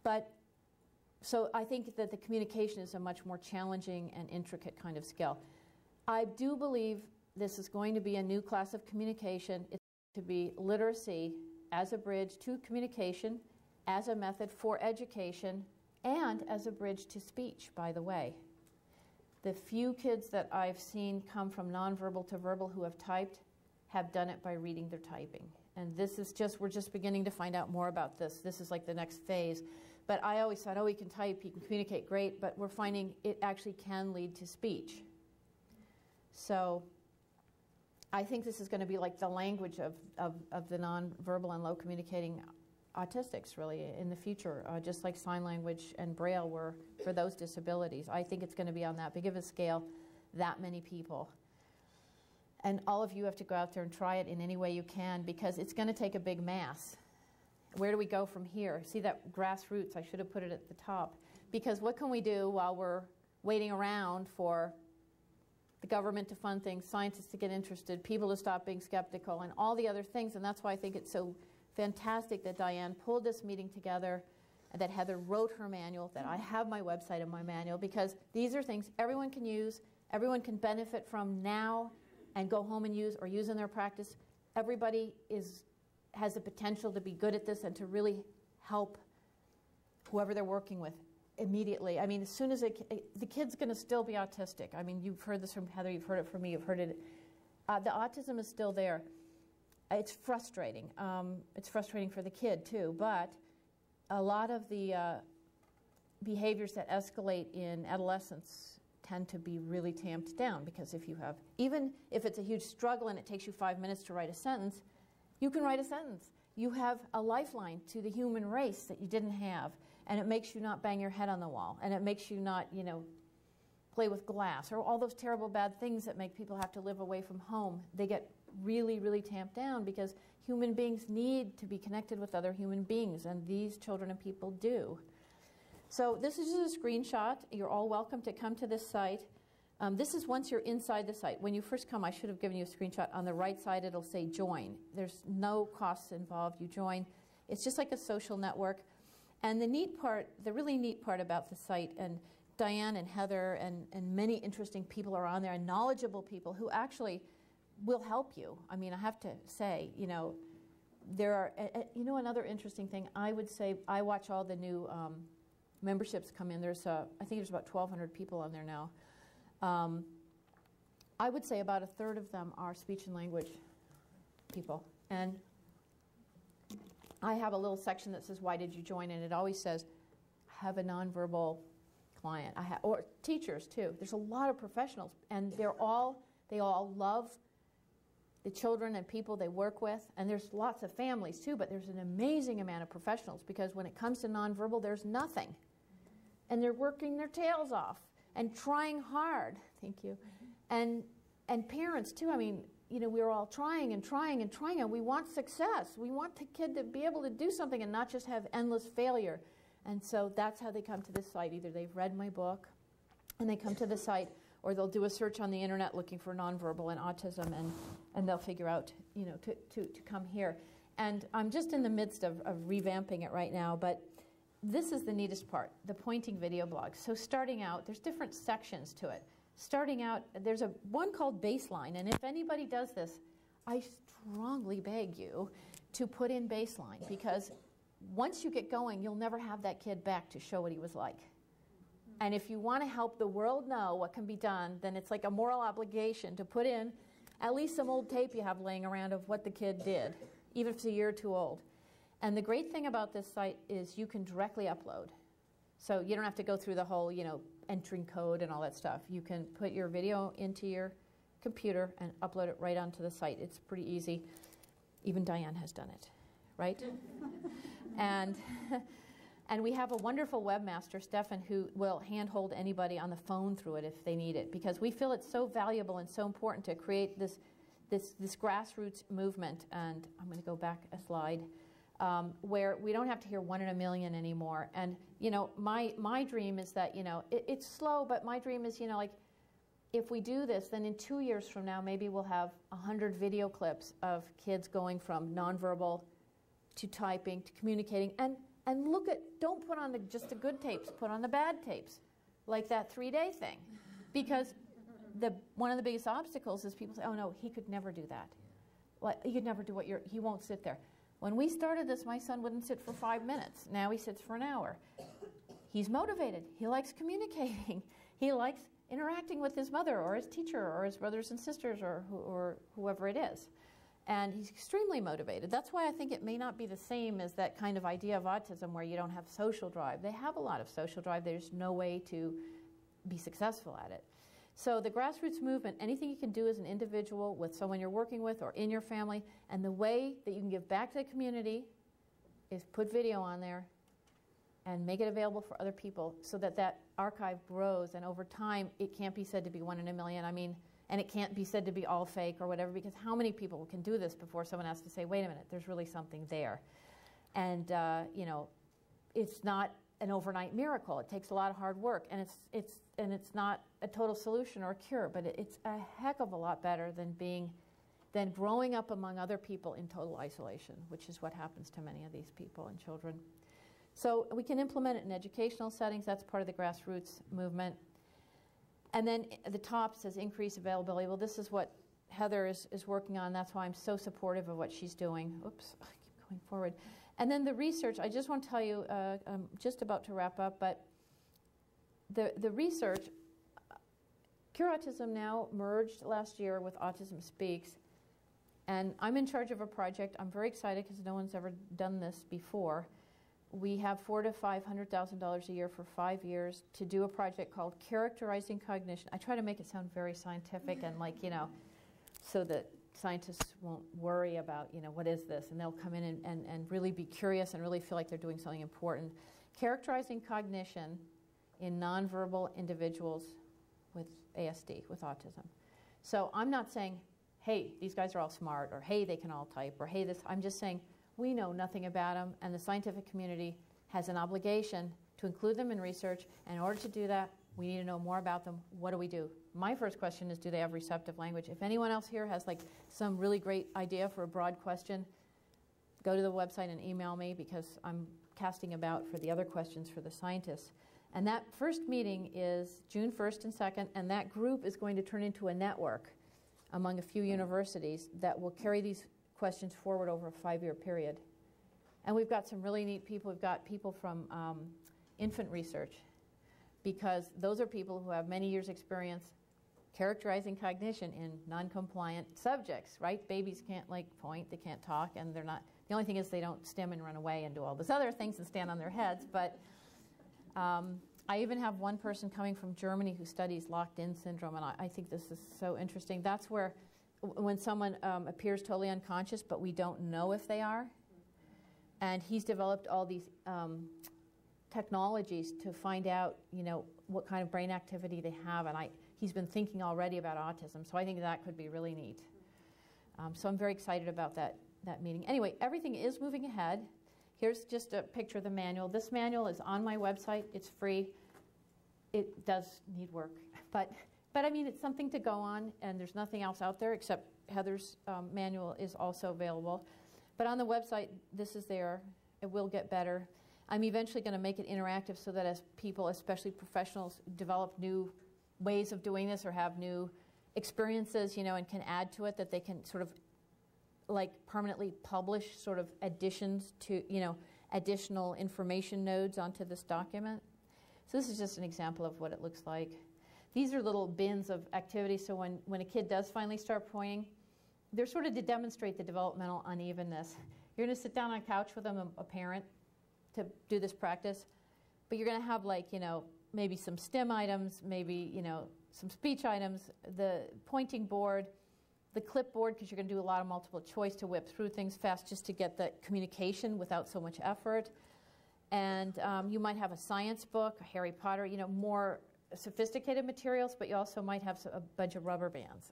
But so I think that the communication is a much more challenging and intricate kind of skill. I do believe this is going to be a new class of communication. It's going to be literacy as a bridge to communication, as a method for education, and as a bridge to speech, by the way. The few kids that I've seen come from nonverbal to verbal who have typed have done it by reading their typing. And this is just, we're just beginning to find out more about this. This is like the next phase. But I always thought, oh, he can type, he can communicate, great, but we're finding it actually can lead to speech. So I think this is going to be like the language of the nonverbal and low communicating autistics, really, in the future, just like sign language and Braille were for those disabilities. I think it's going to be on that big of a scale, that many people. And all of you have to go out there and try it in any way you can, because it's going to take a big mass. Where do we go from here? See that grassroots? I should have put it at the top. Because what can we do while we're waiting around for the government to fund things, scientists to get interested, people to stop being skeptical, and all the other things? And that's why I think it's so fantastic that Diane pulled this meeting together, and that Heather wrote her manual, that I have my website and my manual, because these are things everyone can use, everyone can benefit from now and go home and use or use in their practice. Everybody has the potential to be good at this and to really help whoever they're working with immediately. I mean, as soon as the kid's going to still be autistic. I mean, you've heard this from Heather, you've heard it from me, you've heard it. The autism is still there. It's frustrating. It's frustrating for the kid too, but a lot of the behaviors that escalate in adolescence tend to be really tamped down, because if you have, even if it's a huge struggle and it takes you 5 minutes to write a sentence, you can write a sentence. You have a lifeline to the human race that you didn't have, and it makes you not bang your head on the wall, and it makes you not, you know, play with glass, or all those terrible bad things that make people have to live away from home. They get really, really tamped down, because human beings need to be connected with other human beings, and these children and people do. So this is just a screenshot. You're all welcome to come to this site. This is once you're inside the site. When you first come, I should have given you a screenshot. On the right side, it'll say join. There's no costs involved. You join. It's just like a social network. And the neat part, the really neat part about the site, and Diane and Heather and many interesting people are on there, and knowledgeable people who actually will help you. I mean, I have to say, you know, there are, you know, another interesting thing, I would say, I watch all the new memberships come in. There's, I think there's about 1,200 people on there now. I would say about a third of them are speech and language people. And I have a little section that says, why did you join? And it always says, have a nonverbal client. Or teachers too. There's a lot of professionals, and they all love the children and people they work with. And there's lots of families too, but there's an amazing amount of professionals, because when it comes to nonverbal, there's nothing. And they're working their tails off and trying hard. Thank you. And parents too. I mean, you know, we're all trying and trying and trying, and we want success. We want the kid to be able to do something and not just have endless failure. And so that's how they come to this site. Either they've read my book and they come to the site, or they'll do a search on the internet looking for nonverbal and autism, and they'll figure out, you know, to come here. And I'm just in the midst of revamping it right now, but this is the neatest part, the pointing video blog. So starting out, there's different sections to it. Starting out, there's one called Baseline, and if anybody does this, I strongly beg you to put in Baseline, because once you get going, you'll never have that kid back to show what he was like. And if you want to help the world know what can be done, then it's like a moral obligation to put in at least some old tape you have laying around of what the kid did, even if it's a year or two old. And the great thing about this site is you can directly upload. So you don't have to go through the whole, you know, entering code and all that stuff. You can put your video into your computer and upload it right onto the site. It's pretty easy. Even Diane has done it, right? And we have a wonderful webmaster, Stefan, who will handhold anybody on the phone through it if they need it, because we feel it's so valuable and so important to create this grassroots movement. And I'm going to go back a slide, where we don't have to hear 1 in a million anymore. And, you know, my dream is that, you know, it's slow, but my dream is, you know, like, if we do this, then in 2 years from now, maybe we'll have 100 video clips of kids going from nonverbal to typing to communicating, and And don't put on just the good tapes, put on the bad tapes, like that 3-day thing. Because one of the biggest obstacles is people say, oh no, he could never do that. Like, he could never do he won't sit there. When we started this, my son wouldn't sit for 5 minutes. Now he sits for an hour. He's motivated. He likes communicating. He likes interacting with his mother or his teacher or his brothers and sisters or whoever it is. And he's extremely motivated. That's why I think it may not be the same as that kind of idea of autism where you don't have social drive. They have a lot of social drive. There's no way to be successful at it. So the grassroots movement, anything you can do as an individual with someone you're working with or in your family, and the way that you can give back to the community is put video on there and make it available for other people so that that archive grows, and over time it can't be said to be 1 in a million. I mean, and it can't be said to be all fake or whatever, because how many people can do this before someone has to say, wait a minute, there's really something there. And you know, it's not an overnight miracle. It takes a lot of hard work, and it's not a total solution or a cure, but it's a heck of a lot better than growing up among other people in total isolation, which is what happens to many of these people and children. So we can implement it in educational settings. That's part of the grassroots movement. And then at the top says increase availability. Well, this is what Heather is working on. That's why I'm so supportive of what she's doing. Oops, I keep going forward. And then the research, I just want to tell you, I'm just about to wrap up, but the research, Cure Autism now merged last year with Autism Speaks, and I'm in charge of a project. I'm very excited because no one's ever done this before. We have $400,000 to $500,000 a year for 5 years to do a project called Characterizing Cognition. I try to make it sound very scientific and like, you know, so that scientists won't worry about, you know, what is this? And they'll come in and really be curious and really feel like they're doing something important. Characterizing cognition in nonverbal individuals with ASD, with autism. So I'm not saying, hey, these guys are all smart, or hey, they can all type, or hey, this. I'm just saying we know nothing about them, and the scientific community has an obligation to include them in research. And in order to do that, we need to know more about them. What do we do? My first question is, do they have receptive language? If anyone else here has like some really great idea for a broad question, go to the website and email me, because I'm casting about for the other questions for the scientists. And that first meeting is June 1st and 2nd, and that group is going to turn into a network among a few universities that will carry these questions forward over a 5-year period. And we've got some really neat people. We've got people from infant research, because those are people who have many years' experience characterizing cognition in non-compliant subjects, right? Babies can't like point, they can't talk, and they're not, the only thing is they don't stim and run away and do all those other things and stand on their heads. But I even have one person coming from Germany who studies locked-in syndrome, and I think this is so interesting. That's where when someone appears totally unconscious, but we don't know if they are. And he's developed all these technologies to find out, you know, what kind of brain activity they have, and he's been thinking already about autism, so I think that could be really neat. So I'm very excited about that meeting. Anyway, everything is moving ahead. Here's just a picture of the manual. This manual is on my website. It's free. It does need work, but I mean, it's something to go on, and there's nothing else out there except Heather's manual is also available. But on the website, this is there. It will get better. I'm eventually going to make it interactive so that as people, especially professionals, develop new ways of doing this or have new experiences, you know, and can add to it, that they can sort of like permanently publish sort of additions to, you know, additional information nodes onto this document. So this is just an example of what it looks like. These are little bins of activity, so when a kid does finally start pointing, they're sort of to demonstrate the developmental unevenness. You're going to sit down on a couch with them, a parent, to do this practice, but you're going to have, like, you know, maybe some STEM items, maybe, you know, some speech items, the pointing board, the clipboard, because you're going to do a lot of multiple choice to whip through things fast just to get the communication without so much effort. And you might have a science book, a Harry Potter, you know, more sophisticated materials, but you also might have a bunch of rubber bands.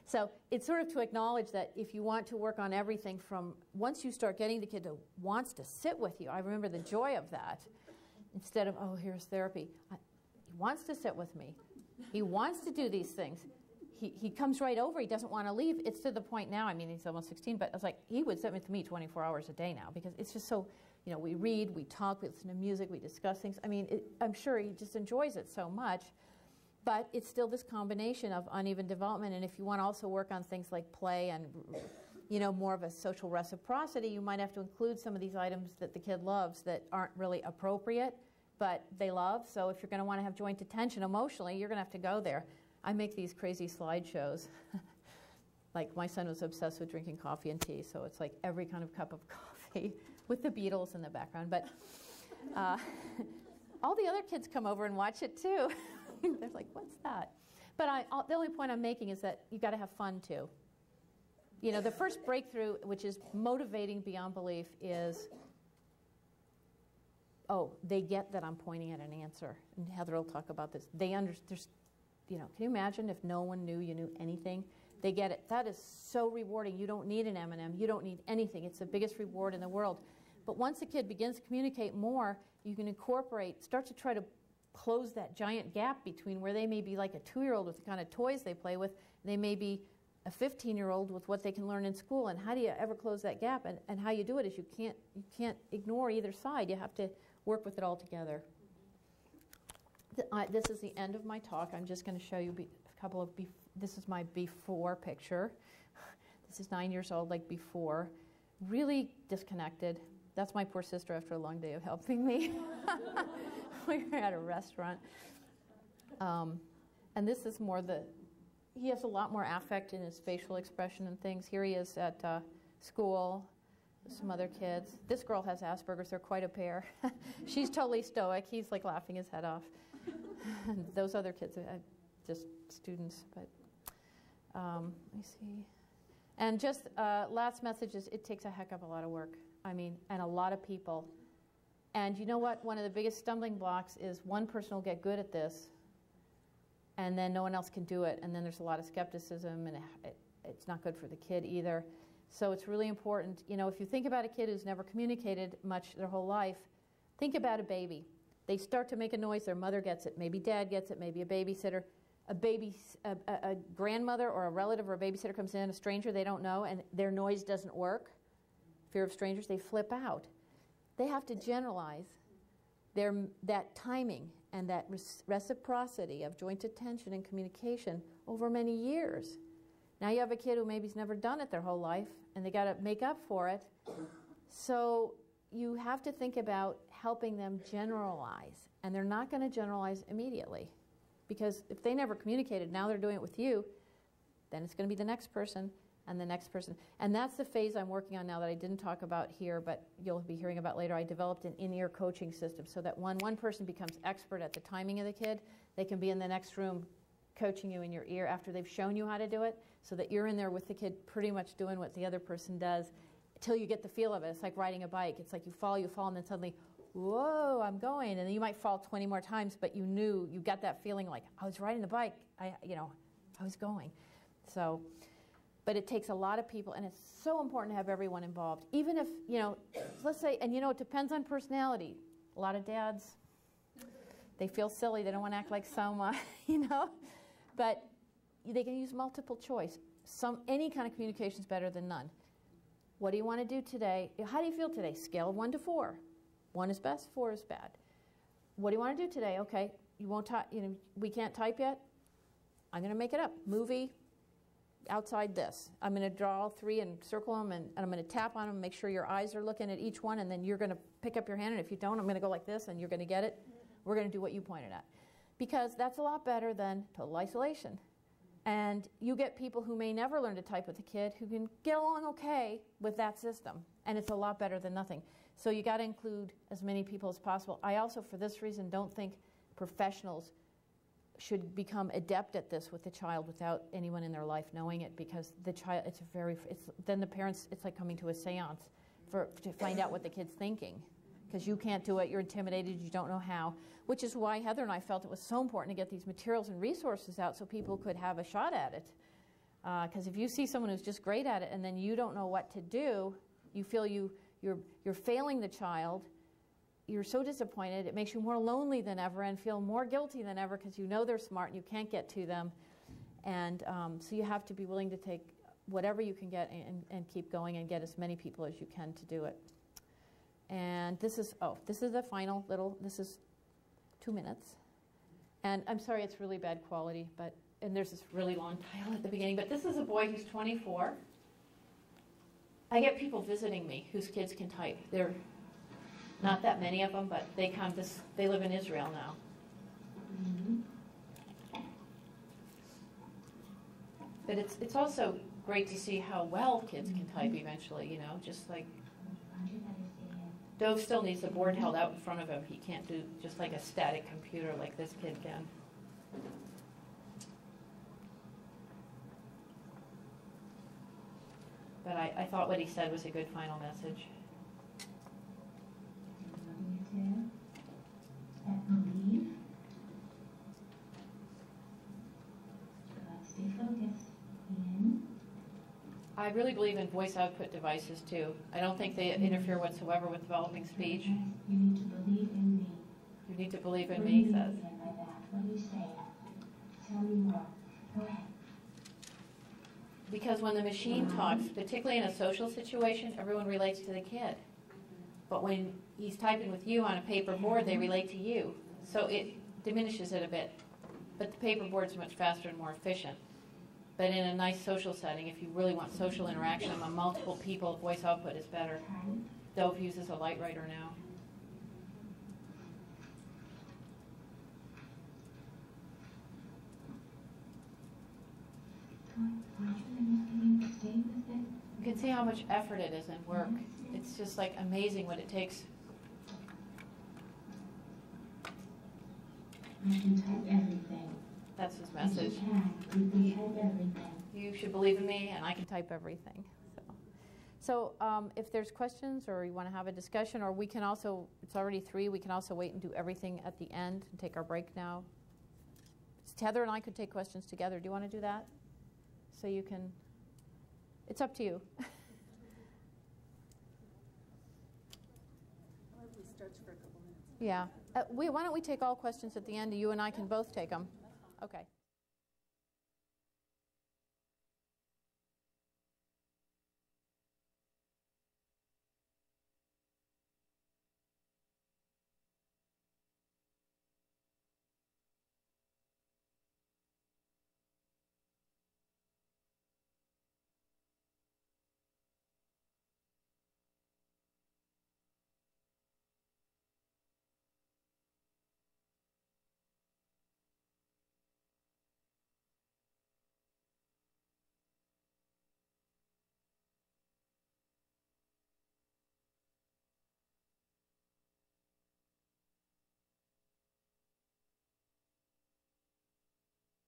So it's sort of to acknowledge that if you want to work on everything from once you start getting the kid to wants to sit with you, I remember the joy of that, instead of, oh, here's therapy. He wants to sit with me. He wants to do these things. He comes right over. He doesn't want to leave. It's to the point now, I mean, he's almost 16, but I was like, he would sit with me 24 hours a day now, because it's just so, You know, we read, we talk, we listen to music, we discuss things. I mean, I'm sure he just enjoys it so much. But it's still this combination of uneven development. And if you want to also work on things like play and, you know, more of a social reciprocity, you might have to include some of these items that the kid loves that aren't really appropriate, but they love. So if you're going to want to have joint attention emotionally, you're going to have to go there. I make these crazy slideshows. Like my son was obsessed with drinking coffee and tea, so it's like every kind of cup of coffee with the Beatles in the background. But all the other kids come over and watch it too. They're like, what's that? But the only point I'm making is that you got to have fun too. You know, the first breakthrough, which is motivating beyond belief, is, oh, they get that I'm pointing at an answer. And Heather will talk about this. They understand. You know, can you imagine if no one knew you knew anything? They get it. That is so rewarding. You don't need an M&M. You don't need anything. It's the biggest reward in the world. But once a kid begins to communicate more, you can incorporate, start to try to close that giant gap between where they may be like a 2-year-old with the kind of toys they play with, and they may be a 15-year-old with what they can learn in school. And how do you ever close that gap? And how you do it is you can't ignore either side. You have to work with it all together. This is the end of my talk. I'm just going to show you a couple of, this is my before picture. This is 9 years old, like before. Really disconnected. That's my poor sister after a long day of helping me. We were at a restaurant. And this is more he has a lot more affect in his facial expression and things. Here he is at school with some other kids. This girl has Asperger's. They're quite a pair. She's totally stoic. He's like laughing his head off. And those other kids are just students. But let me see. And just last message is it takes a heck of a lot of work. I mean, and a lot of people. And you know what? One of the biggest stumbling blocks is one person will get good at this, and then no one else can do it. And then there's a lot of skepticism, and it's not good for the kid either. So it's really important. You know, if you think about a kid who's never communicated much their whole life, think about a baby. They start to make a noise. Their mother gets it. Maybe dad gets it. Maybe a babysitter. A grandmother or a relative or a babysitter comes in, a stranger they don't know, and their noise doesn't work. Fear of strangers, they flip out. They have to generalize that timing and that reciprocity of joint attention and communication over many years. Now you have a kid who maybe's never done it their whole life, and they got to make up for it. So you have to think about helping them generalize, and they're not going to generalize immediately. Because if they never communicated, now they're doing it with you, then it's going to be the next person and the next person. And that's the phase I'm working on now that I didn't talk about here, but you'll be hearing about later. I developed an in-ear coaching system so that when one person becomes expert at the timing of the kid, they can be in the next room coaching you in your ear after they've shown you how to do it, so that you're in there with the kid pretty much doing what the other person does until you get the feel of it. It's like riding a bike. It's like you fall, and then suddenly, whoa, I'm going. And then you might fall 20 more times, but you got that feeling like, I was riding the bike, I was going. So, but it takes a lot of people, and it's so important to have everyone involved. Even if, let's say, and it depends on personality. A lot of dads, they feel silly, they don't want to act like someone, but they can use multiple choice. Any kind of communication is better than none. What do you want to do today? How do you feel today? Scale of 1 to 4. 1 is best, 4 is bad. What do you want to do today? Okay, you won't type. We can't type yet. I'm going to make it up. Movie, outside this. I'm going to draw all 3 and circle them, and I'm going to tap on them, make sure your eyes are looking at each one, and then you're going to pick up your hand, and if you don't, I'm going to go like this, and you're going to get it. We're going to do what you pointed at. Because that's a lot better than total isolation. And you get people who may never learn to type with a kid who can get along okay with that system, and it's a lot better than nothing. So you got to include as many people as possible. I also, for this reason, don't think professionals should become adept at this with the child without anyone in their life knowing it, because the child, then the parents, it's like coming to a seance to find out what the kid's thinking, because you can't do it, you're intimidated, you don't know how, which is why Heather and I felt it was so important to get these materials and resources out so people could have a shot at it. Because if you see someone who's just great at it and then you don't know what to do, you feel you're failing the child, you're so disappointed, it makes you more lonely than ever and feel more guilty than ever because you know they're smart and you can't get to them. And so you have to be willing to take whatever you can get and keep going and get as many people as you can to do it. And this is the final little, this is 2 minutes. And I'm sorry, it's really bad quality, and there's this really long title at the beginning, but this is a boy who's 24. I get people visiting me whose kids can type. There are not that many of them, but they live in Israel now. But it's also great to see how well kids can type eventually, you know, just like Dove still needs the board held out in front of him. He can't do just like a static computer like this kid can. But I thought what he said was a good final message. Stay focused. I really believe in voice output devices too. I don't think they interfere whatsoever with developing speech. You need to believe in me. You need to believe in me, he says. What do you say? Tell me more. Go ahead. Because when the machine talks, particularly in a social situation, everyone relates to the kid. But when he's typing with you on a paper board, they relate to you. So it diminishes it a bit. But the paper board's much faster and more efficient. But in a nice social setting, if you really want social interaction among multiple people, voice output is better. Dove uses a light writer now. You can see how much effort it is in work. It's just like amazing what it takes. You can type everything. That's his message. You can type everything. You should believe in me, and I can type everything. So if there's questions or you want to have a discussion, or we can also, it's already 3, we can also wait and do everything at the end and take our break now. Heather and I could take questions together. Do you want to do that? So you can, it's up to you. We stretch for a couple minutes. Yeah. Why don't we take all questions at the end? You and I can both take them. Okay.